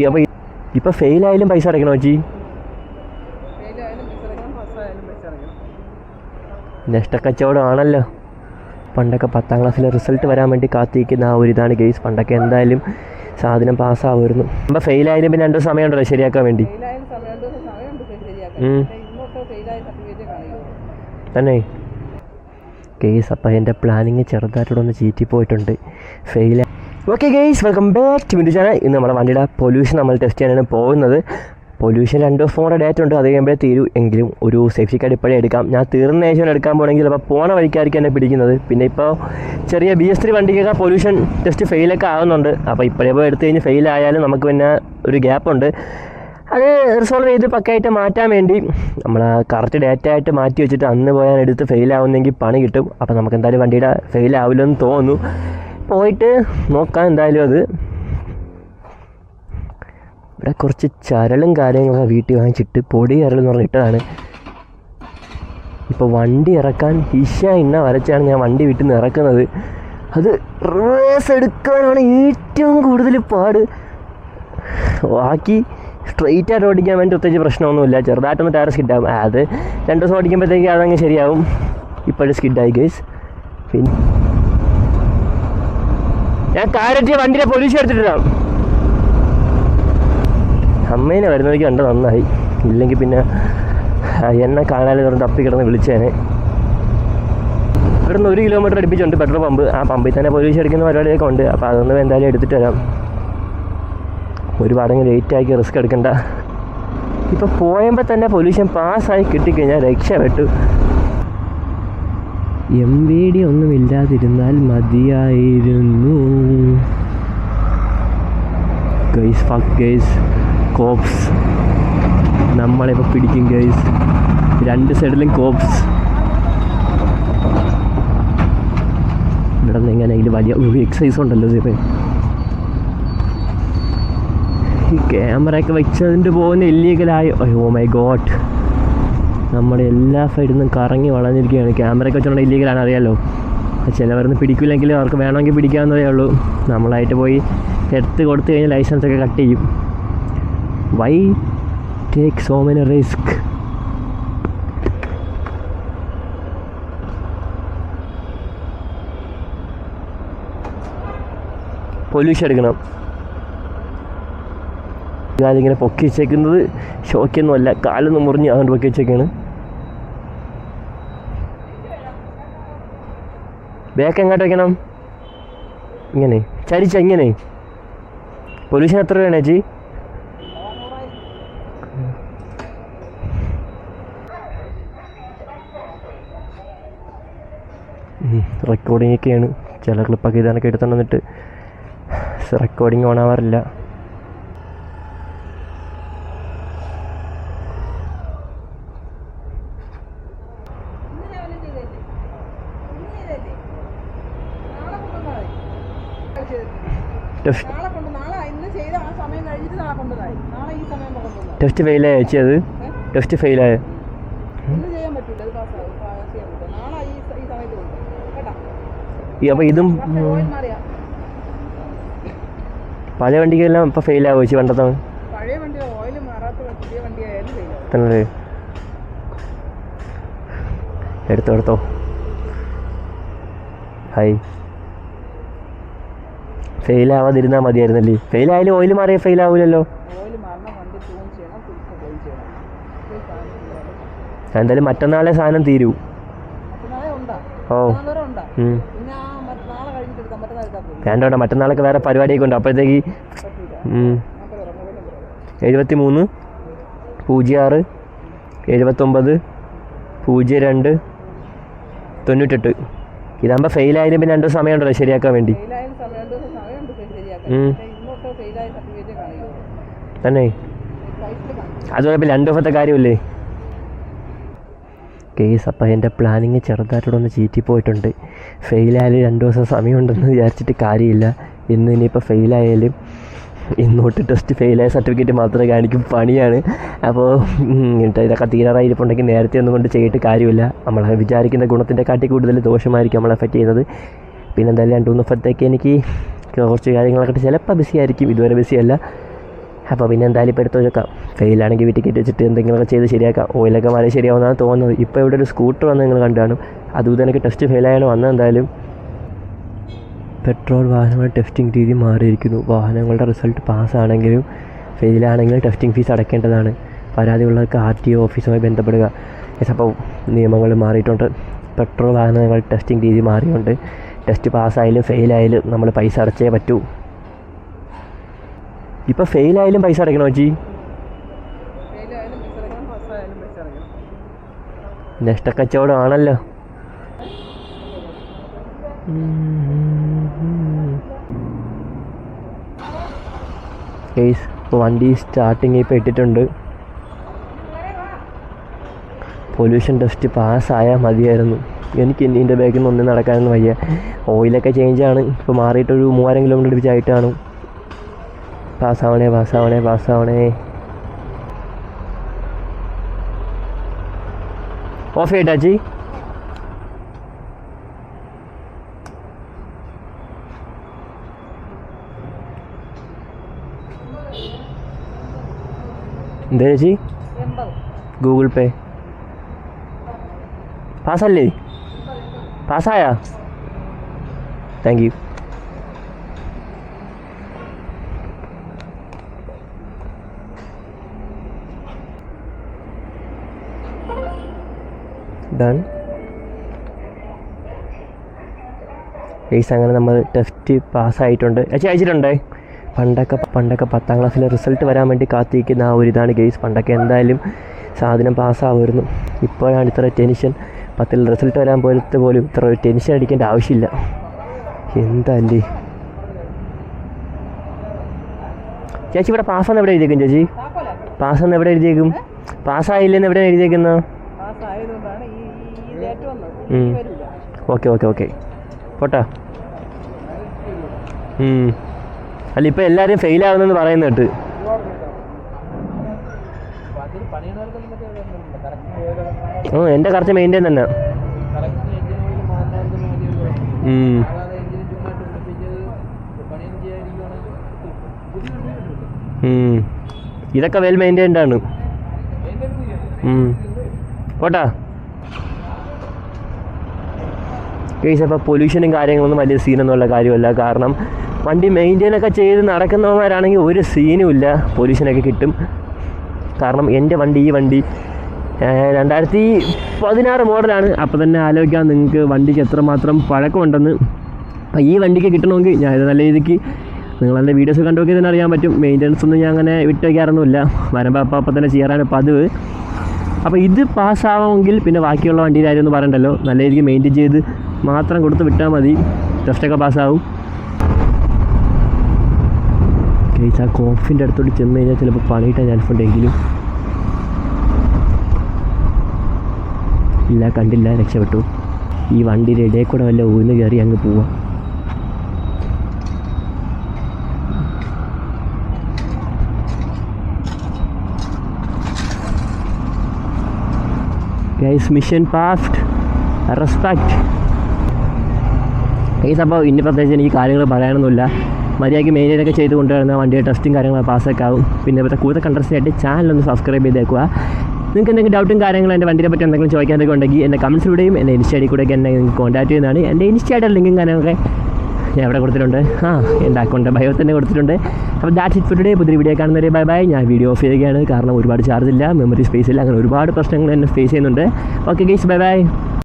അപ്പോൾ ഇപ്പോൾ ഫെയിലായാലും പൈസ അടയ്ക്കണോ ചേച്ചി? നഷ്ടക്കച്ചവടമാണല്ലോ. പണ്ടൊക്കെ 10ാം ക്ലാസ്സിലെ റിസൾട്ട് വരാൻ വേണ്ടി കാത്തിരിക്കുന്ന ആ ഒരു ഇതാണ് ഗെയ്സ്. പണ്ടൊക്കെ എന്തായാലും സാധനം പാസ്സാവുമായിരുന്നു. അപ്പോൾ ഫെയിലായാലും പിന്നെ 2 ദിവസം സമയമുണ്ടല്ലോ ശരിയാക്കാൻ വേണ്ടി തന്നെ ഗെയ്സ്. അപ്പോൾ എൻ്റെ പ്ലാനിങ് ചെറുതായിട്ടൊന്ന് ചീറ്റി പോയിട്ടുണ്ട്. ഫെയിലായി. Okay guys, welcome back to വിൻഡു ചാനൽ. ഇന്ന് നമ്മുടെ വണ്ടിയുടെ പൊല്യൂഷൻ നമ്മൾ ടെസ്റ്റ് ചെയ്യാനാണ് പോകുന്നത്. പൊല്യൂഷൻ 2 ദിവസം കൂടെ ഡേറ്റ് ഉണ്ട്, അത് കഴിയുമ്പോഴേ തീരും. എങ്കിലും ഒരു സേഫ്റ്റി കാർഡ് ഇപ്പോഴേ എടുക്കാം. ഞാൻ തീർന്ന ശേഷം എടുക്കാൻ പോകണമെങ്കിൽ അപ്പോൾ പോണ വഴിക്കായിരിക്കും എന്നെ പിടിക്കുന്നത്. പിന്നെ ഇപ്പോൾ ചെറിയ BS3 വണ്ടിക്കൊക്കെ പൊല്യൂഷൻ ടെസ്റ്റ് ഫെയിലൊക്കെ ആകുന്നുണ്ട്. അപ്പോൾ ഇപ്പോഴേ പോയി എടുത്തു കഴിഞ്ഞ് ഫെയിലായാലും നമുക്ക് പിന്നെ ഒരു ഗ്യാപ്പുണ്ട്. അത് റിസോൾവ് ചെയ്ത് പക്കായിട്ട് മാറ്റാൻ വേണ്ടി നമ്മൾ കറക്റ്റ് ഡേറ്റ ആയിട്ട് മാറ്റി വെച്ചിട്ട് അന്ന് പോയാൽ എടുത്ത് ഫെയിലാവുന്നെങ്കിൽ പണി കിട്ടും. അപ്പോൾ നമുക്ക് എന്തായാലും വണ്ടിയുടെ ഫെയിലാവില്ലെന്ന് തോന്നുന്നു. പോയിട്ട് നോക്കാം എന്തായാലും. അത് ഇവിടെ കുറച്ച് ചരലും കാര്യങ്ങളൊക്കെ വീട്ടിൽ വാങ്ങിച്ചിട്ട് പൊടി ചരലെന്ന് പറഞ്ഞിട്ടതാണ്. ഇപ്പോൾ വണ്ടി ഇറക്കാൻ ഇന്ന വരച്ചാണ് ഞാൻ വണ്ടി വീട്ടിൽ നിന്ന് ഇറക്കുന്നത്. അത് റിവേഴ്സ് എടുക്കാനാണ് ഏറ്റവും കൂടുതൽ പാട്. ബാക്കി സ്ട്രെയിറ്റ് ആയിട്ട് ഓടിക്കാൻ വേണ്ടി പ്രത്യേകിച്ച് പ്രശ്നമൊന്നുമില്ല. ചെറുതായിട്ടൊന്ന് ടയർ സ്കിഡാകും. അത് 2 ദിവസം ഓടിക്കുമ്പോഴത്തേക്ക് അതങ്ങ് ശരിയാവും. ഇപ്പോഴും സ്കിഡായി ഗൈസ്. പിന്നെ ഞാൻ കാരറ്റ് വണ്ടിയുടെ പൊല്യൂഷൻ എടുത്തിട്ടാണ്. അമ്മേനെ വരുന്നവർക്ക് കണ്ട് നന്നായി. ഇല്ലെങ്കിൽ പിന്നെ എന്നെ കാണാതെ പറഞ്ഞ് തപ്പിക്കിടന്ന് വിളിച്ചേനെ. ഇവിടുന്ന് 1 കിലോമീറ്റർ അടുപ്പിച്ചുണ്ട് പെട്രോൾ പമ്പ്. ആ പമ്പിൽ തന്നെ പൊല്യൂഷൻ എടുക്കുന്ന പരിപാടിയൊക്കെ ഉണ്ട്. അപ്പോൾ അതൊന്നും എന്തായാലും എടുത്തിട്ട് വരാം. ഒരുപാടങ്ങ് ലേറ്റാക്കി റിസ്ക് എടുക്കണ്ട. ഇപ്പോൾ പോയപ്പോൾ തന്നെ പൊല്യൂഷൻ പാസ്സായി കിട്ടിക്കഴിഞ്ഞാൽ രക്ഷപ്പെട്ടു. MVD ഒന്നുമില്ലാതിരുന്നാൽ മതിയായിരുന്നു. ഗൈസ്, ഫക്ക് ഗൈസ്, കോപ്സ് നമ്മളിപ്പോൾ പിടിക്കും ഗൈസ്. 2 സൈഡിലും കോപ്സ്. ഇവിടെ നിന്ന് എങ്ങനെയെങ്കിലും വലിയ എക്സസൈസ് ഉണ്ടല്ലോ ഇതിപ്പോൾ. ഈ ക്യാമറയൊക്കെ വെച്ചതിൻ്റെ പോകുന്ന ഇല്ലീഗലായി. ഓ മൈ ഗോഡ്, നമ്മുടെ എല്ലാ സൈഡിൽ നിന്നും കറങ്ങി വളഞ്ഞിരിക്കുകയാണ്. ക്യാമറയൊക്കെ വെച്ചിട്ടുണ്ടെങ്കിൽ ഇല്ലീഗലാണ് അറിയാമല്ലോ. ചിലവരൊന്നും പിടിക്കില്ലെങ്കിലും അവർക്ക് വേണമെങ്കിൽ പിടിക്കാവുന്നതേ ഉള്ളൂ. നമ്മളായിട്ട് പോയി എടുത്ത് കൊടുത്തു കഴിഞ്ഞാൽ ലൈസൻസൊക്കെ കട്ട് ചെയ്യും. Why take so many risk? Pollution എടുക്കണം. കാലിങ്ങനെ പൊക്കി വെച്ചേക്കുന്നത് ഷോക്കൊന്നുമല്ല, കാലൊന്നും മുറിഞ്ഞ് അതുകൊണ്ട് പൊക്കി വെച്ചേക്കാണ്. ബാക്ക് എങ്ങോട്ട് വയ്ക്കണം? ഇങ്ങനെ ചരിച്ച ഇങ്ങനെ. പൊല്യൂഷൻ എത്ര രൂപയാണ് ചേച്ചി? റെക്കോർഡിംഗ് ഒക്കെയാണ്. ചില ക്ലിപ്പൊക്കെ ഇതാനൊക്കെ എടുത്തുകൊണ്ടിട്ട് റെക്കോർഡിങ് ഓൺ ആവാറില്ല. ടെസ്റ്റ് ഫെയിലായ ചേച്ചി? അത് ടെസ്റ്റ് ഫെയിലായ? അപ്പോൾ ഇതും പഴയ വണ്ടിക്കെല്ലാം ഇപ്പോൾ ഫെയിലാകുമോ ചേച്ചി? പണ്ടത്തെ തന്നെ എടുത്തോ. ഹായ്, ഫെയിലാവാതിരുന്നാൽ മതിയായിരുന്നല്ലേ. ഫെയിലായാലും ഓയിൽ മാറിയാൽ ഫെയിലാവില്ലല്ലോ. എന്തായാലും മറ്റന്നാളെ സാധനം തീരൂ. ഓ വേണ്ട, മറ്റന്നാളൊക്കെ വേറെ പരിപാടിയൊക്കെ ഉണ്ട്. അപ്പോഴത്തേക്ക് 73 06 79 02 98. ഇതാകുമ്പോൾ ഫെയിലായാലും പിന്നെ 2 ദിവസം സമയമുണ്ടല്ലോ ശരിയാക്കാൻ വേണ്ടി തന്നെ. അതുപോലെ പിന്നെ 2 ദിവസത്തെ കാര്യമല്ലേ കേസ്. അപ്പോൾ എൻ്റെ പ്ലാനിങ് ചെറുതായിട്ടൊന്ന് ചീറ്റിപ്പോയിട്ടുണ്ട്. ഫെയിലായാലും 2 ദിവസം സമയമുണ്ടെന്ന് വിചാരിച്ചിട്ട് കാര്യമില്ല. ഇനിയിപ്പോൾ ഫെയിലായാലും ഇന്നോട്ട് ടെസ്റ്റ് ഫെയിലായ സർട്ടിഫിക്കറ്റ് മാത്രമേ കാണിക്കും. പണിയാണ്. അപ്പോൾ ഇതൊക്കെ തീരാറായിരിപ്പുണ്ടെങ്കിൽ നേരത്തെ ഒന്നും കൊണ്ട് ചെയ്തിട്ട് കാര്യമില്ല. നമ്മൾ വിചാരിക്കുന്ന ഗുണത്തിൻ്റെ കാട്ടി കൂടുതൽ ദോഷമായിരിക്കും നമ്മളെ എഫക്റ്റ് ചെയ്യുന്നത്. പിന്നെ എന്തായാലും 2-3 ദിവസത്തേക്ക് എനിക്ക് കുറച്ച് കാര്യങ്ങളൊക്കെ ചിലപ്പോൾ ബിസി ആയിരിക്കും, ഇതുവരെ ബിസിയല്ല. അപ്പോൾ പിന്നെ എന്തായാലും ഇപ്പോൾ എടുത്ത് വെച്ചേക്കാം. ഫെയിലാണെങ്കിൽ വീട്ടിൽ കയറ്റി വെച്ചിട്ട് എന്തെങ്കിലുമൊക്കെ ചെയ്ത് ശരിയാക്കാം. ഓയിലൊക്കെ മാറി ശരിയാവുന്നതാണ് തോന്നുന്നത്. ഇപ്പോൾ ഇവിടെ ഒരു സ്കൂട്ടർ വന്ന് നിങ്ങൾ കണ്ടാണ്, അതും എനിക്ക് ടെസ്റ്റ് ഫെയിലായാണ് വന്നത്. എന്തായാലും പെട്രോൾ വാഹനങ്ങളുടെ ടെസ്റ്റിംഗ് രീതി മാറിയിരിക്കുന്നു. വാഹനങ്ങളുടെ റിസൾട്ട് പാസ്സാണെങ്കിലും ഫെയിലാണെങ്കിലും ടെസ്റ്റിംഗ് ഫീസ് അടയ്ക്കേണ്ടതാണ്. പരാതിയുള്ളവർക്ക് RTO ഓഫീസുമായി ബന്ധപ്പെടുക. അപ്പോൾ നിയമങ്ങൾ മാറിയിട്ടുണ്ട്. പെട്രോൾ വാഹനങ്ങൾ ടെസ്റ്റിംഗ് രീതി മാറിയുണ്ട്. ടെസ്റ്റ് പാസ്സായാലും ഫെയിലായാലും നമ്മൾ പൈസ അടച്ചേ പറ്റൂ. ഇപ്പോൾ ഫെയിലായാലും പൈസ അടയ്ക്കണോ ചേച്ചി? നഷ്ടക്കച്ചവടമാണല്ലോ. കേസ് ഇപ്പോൾ വണ്ടി സ്റ്റാർട്ടിങ് ഇപ്പോൾ ഇട്ടിട്ടുണ്ട്. പൊല്യൂഷൻ ടെസ്റ്റ് പാസ്സായാൽ മതിയായിരുന്നു. എനിക്ക് ഇതിൻ്റെ ബാക്കിൽ നിന്ന് ഒന്നും നടക്കാനൊന്നും വയ്യ. ഓയിലൊക്കെ ചേഞ്ചാണ്, ഇപ്പോൾ മാറിയിട്ടൊരു 3000 കിലോമീറ്റർ അടുപ്പിച്ചായിട്ടാണ്. പാസ്സാവണേ പാസ്സാവണേ പാസ്സാവണേ. ഓഫ് ചെയ്യട്ടാ ചേച്ചി? എന്താ ചേച്ചി? ഗൂഗിൾ പേ പാസ്സല്ലേ? പാസ്സായാ? Thank you. ഡൺ. ഗൈസ് അങ്ങനെ നമ്മൾ ടെസ്റ്റ് പാസ്സായിട്ടുണ്ട്. ചേച്ചി അയച്ചിട്ടുണ്ടേ. പണ്ടൊക്കെ 10ാം ക്ലാസ്സിലെ റിസൾട്ട് വരാൻ വേണ്ടി കാത്തിരിക്കുന്ന ആ ഒരു ഇതാണ് ഗൈസ്. പണ്ടൊക്കെ എന്തായാലും സാധനം പാസ്സാവുമായിരുന്നു. ഇപ്പോഴാണ് ഇത്ര ടെൻഷൻ. 10ൽ റിസൾട്ട് വരാൻ പോലും ഇത്ര ഒരു ടെൻഷൻ അടിക്കേണ്ട ആവശ്യമില്ല. എന്തല്ലേ ചേച്ചി ഇവിടെ പാസ്സാന്ന് എവിടെ എഴുതിയേക്കും? ചേച്ചി പാസ്സാന്ന് എവിടെ എഴുതിയേക്കും? പാസ്സായില്ലെന്ന് എവിടെ എഴുതിയേക്കുന്നത്? ഓക്കെ ഓക്കെ ഓക്കെ പോട്ടാ. അല്ല ഇപ്പോൾ എല്ലാവരും ഫെയിലാവുന്നെന്ന് പറയുന്ന കേട്ട്. എൻ്റെ കറക്റ്റ് മെയിൻറ്റെയിൻ തന്നെ. ഇതൊക്കെ വെൽ മെയിൻറ്റെയിൻഡ് ആണ്. പോട്ടാ കേസ്. അപ്പോൾ പൊല്യൂഷനും കാര്യങ്ങളൊന്നും വലിയ സീനൊന്നുമുള്ള കാര്യമല്ല. കാരണം വണ്ടി മെയിൻറ്റെയിനൊക്കെ ചെയ്ത് നടക്കുന്നവന്മാരാണെങ്കിൽ ഒരു സീനും ഇല്ല, പൊല്യൂഷനൊക്കെ കിട്ടും. കാരണം എൻ്റെ വണ്ടി, ഈ വണ്ടി 2016 മോഡലാണ്. അപ്പോൾ തന്നെ ആലോചിക്കാം നിങ്ങൾക്ക് വണ്ടിക്ക് എത്രമാത്രം പഴക്കമുണ്ടെന്ന്. ഈ വണ്ടിക്ക് കിട്ടണമെങ്കിൽ ഞാൻ ഇത് നല്ല രീതിക്ക് നിങ്ങളെൻ്റെ വീഡിയോസ് കണ്ടു നോക്കി തന്നെ അറിയാൻ പറ്റും. മെയിൻ്റനൻസ് ഒന്നും ഞാൻ അങ്ങനെ വിട്ട് വയ്ക്കാറൊന്നുമില്ല. വരുമ്പോൾ അപ്പം തന്നെ ചെയ്യാറാണ് പതിവ്. അപ്പോൾ ഇത് പാസ്സാവുമെങ്കിൽ പിന്നെ ബാക്കിയുള്ള വണ്ടിയുടെ കാര്യമൊന്നും പറയണ്ടല്ലോ. നല്ല രീതിക്ക് മെയിൻറ്റെയിൻ ചെയ്ത് മാത്രം കൊടുത്ത് വിട്ടാൽ മതി, ടെസ്റ്റൊക്കെ പാസ്സാവും. കേസ് ആ കോഫിൻ്റെ അടുത്തോട്ട് ചെന്ന് കഴിഞ്ഞാൽ ചിലപ്പോൾ പണിയിട്ടാൻ ചാൻസുണ്ടെങ്കിലും ഇല്ല, കണ്ടില്ല, രക്ഷപ്പെട്ടു. ഈ വണ്ടിയുടെ ഇടയിൽ കൂടെ വല്ല ഊന്ന് കയറി അങ്ങ് പോവാം. Guys mission passed, respect. Guys അപ്പോൾ ഇനി പ്രത്യേകിച്ച് എനിക്ക് കാര്യങ്ങൾ പറയാനൊന്നുമില്ല. മര്യാദയ്ക്ക് മെയിൻറ്റെയിനൊക്കെ ചെയ്ത് കൊണ്ടുവരുന്ന വണ്ടിയുടെ ടെസ്റ്റും കാര്യങ്ങളും പാസ്സൊക്കെ ആവും. പിന്നെ ഇപ്പോഴത്തെ കൂടുതൽ കണ്ടൻസിനായിട്ട് ചാനലൊന്ന് സബ്സ്ക്രൈബ് ചെയ്തേക്കുക. നിങ്ങൾക്ക് എന്തെങ്കിലും ഡൗട്ടും കാര്യങ്ങളും എൻ്റെ വണ്ടിയെ പറ്റി എന്തെങ്കിലും ചോദിക്കാനൊക്കെ ഉണ്ടെങ്കിൽ എൻ്റെ കമൻസിലൂടെയും എൻ്റെ ഇൻസ്റ്റയിൽ കൂടെയൊക്കെ എന്നെ നിങ്ങൾക്ക് കോൺടാക്ട് ചെയ്യുന്നതാണ്. എൻ്റെ ഇൻസ്റ്റയുടെ ലിങ്കും കാര്യങ്ങളൊക്കെ ഞാൻ ഇവിടെ കൊടുത്തിട്ടുണ്ട്. എൻ്റെ അക്കൗണ്ട് ബയോ തന്നെ കൊടുത്തിട്ടുണ്ട്. അപ്പോൾ ദാറ്റ്സ് ഇറ്റ് ഫോർ ടുഡേ. പുതിയ വീഡിയോ കാണുന്നവരെ ബൈ ബൈ. ഞാൻ വീഡിയോ ഓഫ് ചെയ്യുകയാണ്, കാരണം ഒരുപാട് ചാർജ് ഇല്ല, മെമ്മറി സ്പേസ് ഇല്ല, അങ്ങനെ ഒരുപാട് പ്രശ്നങ്ങൾ എന്നെ ഫേസ് ചെയ്യുന്നുണ്ട്. Okay guys, bye bye.